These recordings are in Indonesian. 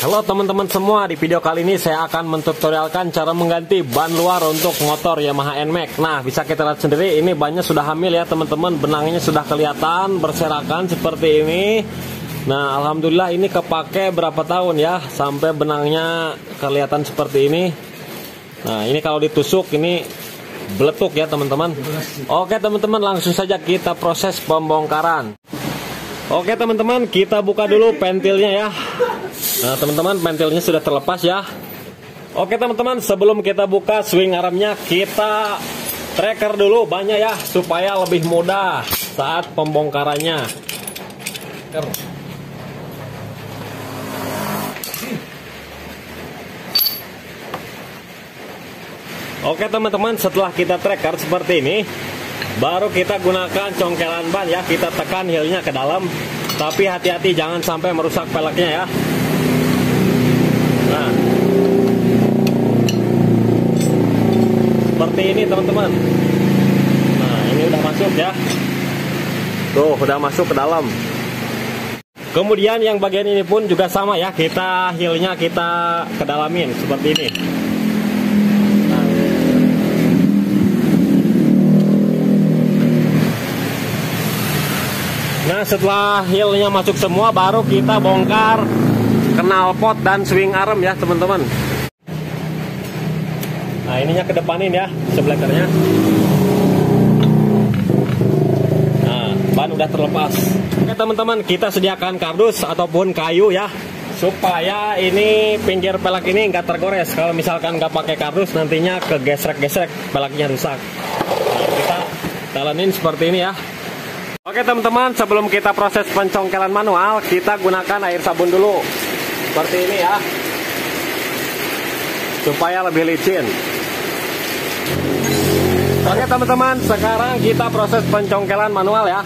Halo teman-teman semua, di video kali ini saya akan mentutorialkan cara mengganti ban luar untuk motor Yamaha NMAX. Nah, bisa kita lihat sendiri, ini bannya sudah hamil ya teman-teman, benangnya sudah kelihatan berserakan seperti ini. Nah, alhamdulillah ini kepake berapa tahun ya, sampai benangnya kelihatan seperti ini. Nah, ini kalau ditusuk ini beletuk ya teman-teman. Oke teman-teman, langsung saja kita proses pembongkaran. Oke teman-teman, kita buka dulu pentilnya ya. Nah teman-teman, pentilnya sudah terlepas ya. Oke teman-teman, sebelum kita buka swing armnya, kita tracker dulu bannya ya, supaya lebih mudah saat pembongkarannya. Oke teman-teman, setelah kita tracker seperti ini, baru kita gunakan congkelan ban ya. Kita tekan heelnya ke dalam, tapi hati-hati jangan sampai merusak peleknya ya. Nah, seperti ini teman-teman. Nah, ini udah masuk ya. Tuh, udah masuk ke dalam. Kemudian yang bagian ini pun juga sama ya. Kita heelnya kita kedalamin seperti ini. Nah, setelah heelnya masuk semua, baru kita bongkar knalpot dan swing arm ya teman-teman. Nah, ininya ke depanin ya, seblekernya. Nah, ban udah terlepas. Oke teman-teman, kita sediakan kardus ataupun kayu ya, supaya ini pinggir pelek ini nggak tergores. Kalau misalkan nggak pakai kardus, nantinya kegesrek-gesrek, peleknya rusak. Nah, kita talenin seperti ini ya. Oke teman-teman, sebelum kita proses pencongkelan manual, kita gunakan air sabun dulu seperti ini ya, supaya lebih licin. Oke teman-teman, sekarang kita proses pencongkelan manual ya.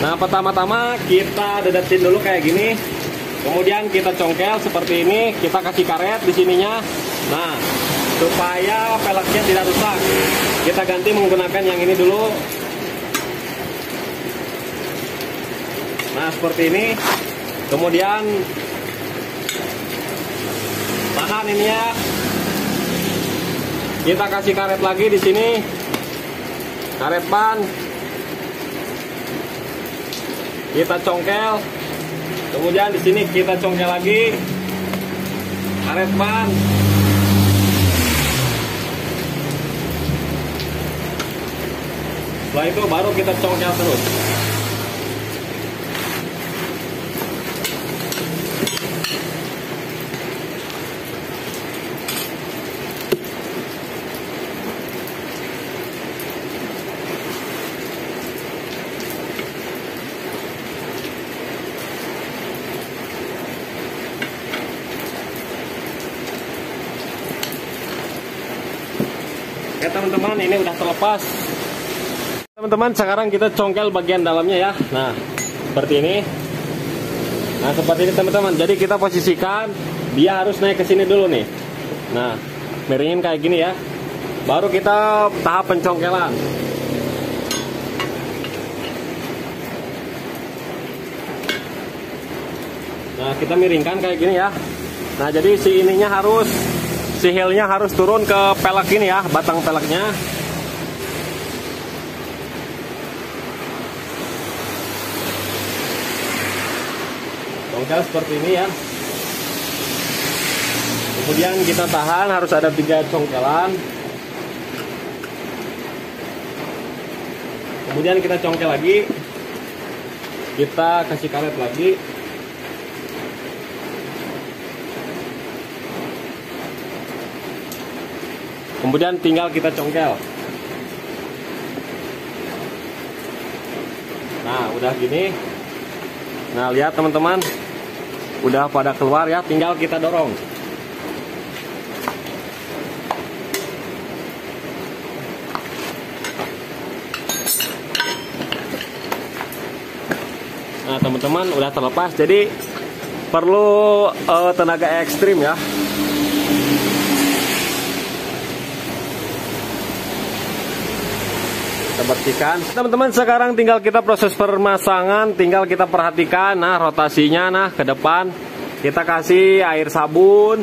Nah, pertama-tama kita dedetin dulu kayak gini, kemudian kita congkel seperti ini. Kita kasih karet di sininya. Nah, supaya peleknya tidak rusak, kita ganti menggunakan yang ini dulu. Nah, seperti ini. Kemudian tahan ini ya. Kita kasih karet lagi di sini. Karet ban. Kita congkel. Kemudian di sini kita congkel lagi. Karet ban. Setelah itu baru kita congkel terus. Oke teman-teman, ini udah terlepas. Teman-teman, sekarang kita congkel bagian dalamnya ya. Nah, seperti ini. Nah, seperti ini teman-teman. Jadi kita posisikan, dia harus naik ke sini dulu nih. Nah, miringin kayak gini ya. Baru kita tahap pencongkelan. Nah, kita miringkan kayak gini ya. Nah, jadi si ininya harus, si heelnya harus turun ke pelek ini ya, batang peleknya. Congkel seperti ini ya. Kemudian kita tahan, harus ada 3 congkelan. Kemudian kita congkel lagi. Kita kasih karet lagi. Kemudian tinggal kita congkel. Nah, udah gini. Nah, lihat teman-teman, udah pada keluar ya, tinggal kita dorong. Nah, teman-teman, udah terlepas, jadi perlu tenaga ekstrim ya. kita bersihkan. Teman-teman, sekarang tinggal kita proses permasangan, tinggal kita perhatikan nah rotasinya nah ke depan. Kita kasih air sabun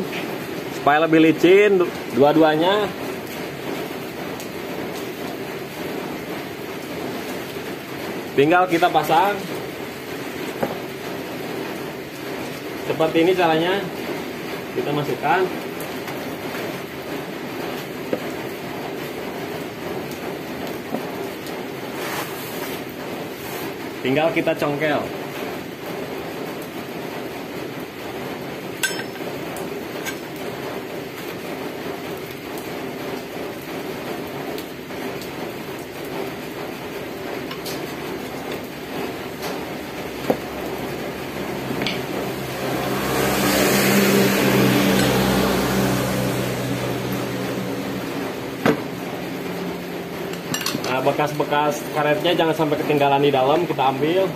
supaya lebih licin dua-duanya. Tinggal kita pasang. Seperti ini caranya. Kita masukkan. Tinggal kita congkel. Nah, bekas-bekas karetnya jangan sampai ketinggalan di dalam, kita ambil.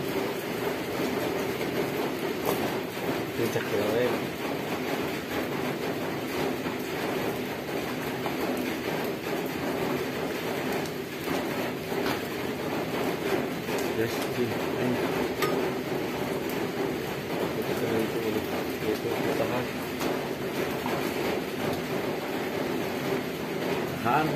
Tahan.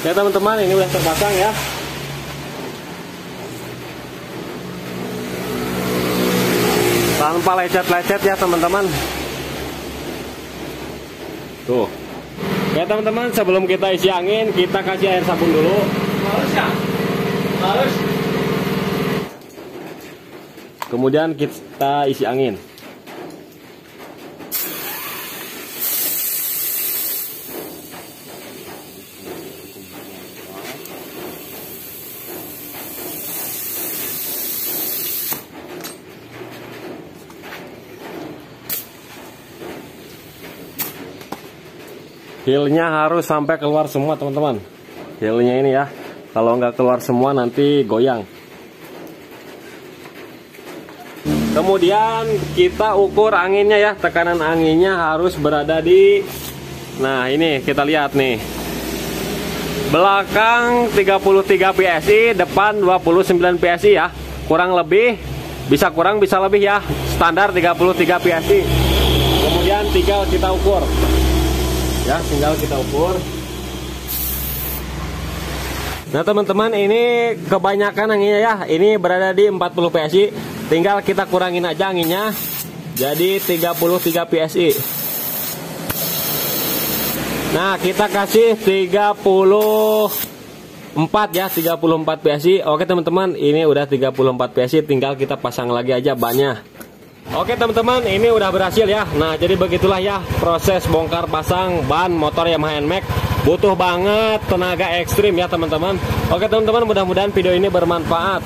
Oke teman-teman, ini udah terpasang ya. Tanpa lecet-lecet ya teman-teman. Tuh. Oke teman-teman, sebelum kita isi angin, kita kasih air sabun dulu. Harus ya? Harus. Kemudian kita isi angin. Heelnya harus sampai keluar semua teman-teman. Heelnya ini ya, kalau nggak keluar semua nanti goyang. Kemudian kita ukur anginnya ya, tekanan anginnya harus berada di, nah ini kita lihat nih, belakang 33 PSI, depan 29 PSI ya, kurang lebih, bisa kurang bisa lebih ya, standar 33 PSI. Kemudian tinggal kita ukur. Ya, tinggal kita ukur. Nah teman-teman, ini kebanyakan anginnya ya. Ini berada di 40 PSI. Tinggal kita kurangin aja anginnya. Jadi 33 PSI. Nah, kita kasih 34 ya, 34 PSI. Oke teman-teman, ini udah 34 PSI. Tinggal kita pasang lagi aja bannya. Oke teman-teman, ini udah berhasil ya. Nah jadi begitulah ya proses bongkar pasang ban motor Yamaha NMAX. Butuh banget tenaga ekstrim ya teman-teman. Oke teman-teman, mudah-mudahan video ini bermanfaat.